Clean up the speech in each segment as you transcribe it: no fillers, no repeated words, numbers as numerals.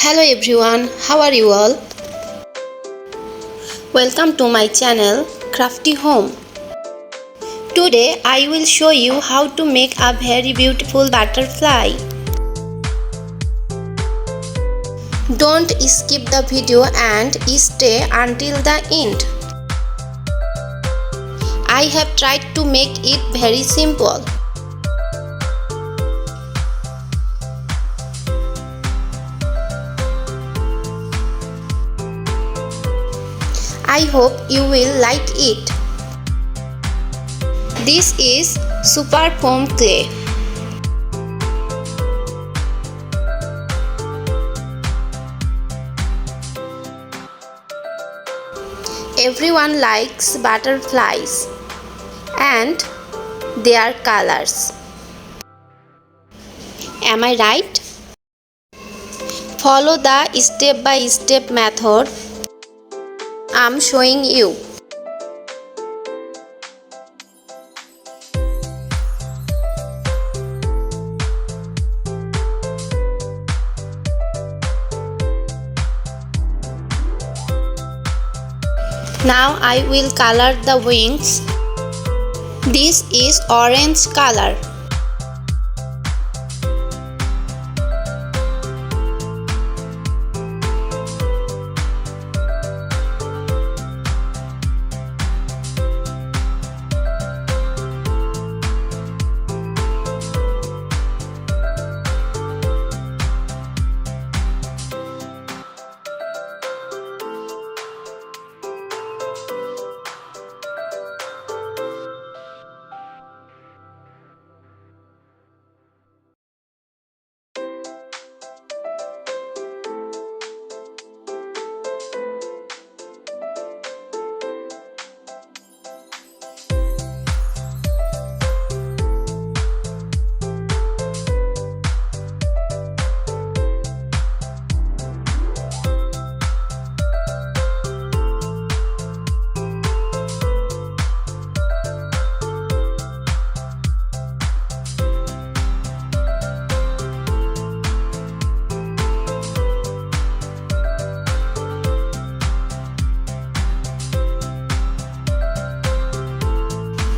Hello everyone, how are you all? Welcome to my channel Crafty Home. Today I will show you how to make a very beautiful butterfly. Don't skip the video and stay until the end. I have tried to make it very simple. I hope you will like it. This is super foam clay. Everyone likes butterflies and their colors. Am I right? Follow the step-by-step method I'm showing you. Now I will color the wings. This is orange color.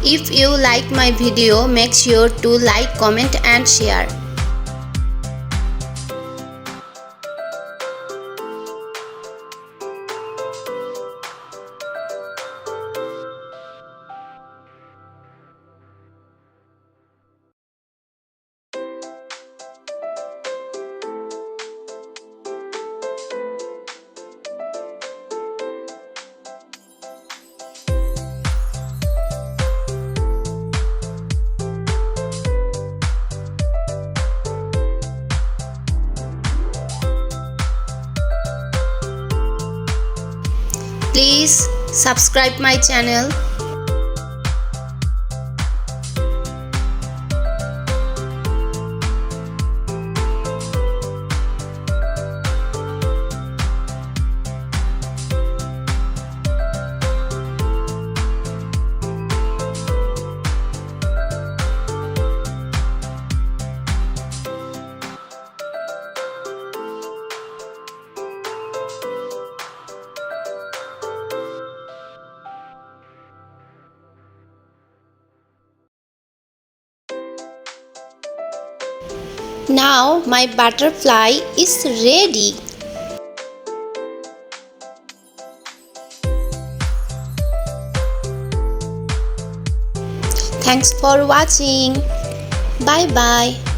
If you like my video, make sure to like, comment and share. Please subscribe my channel. Now my butterfly is ready. Thanks for watching. Bye bye.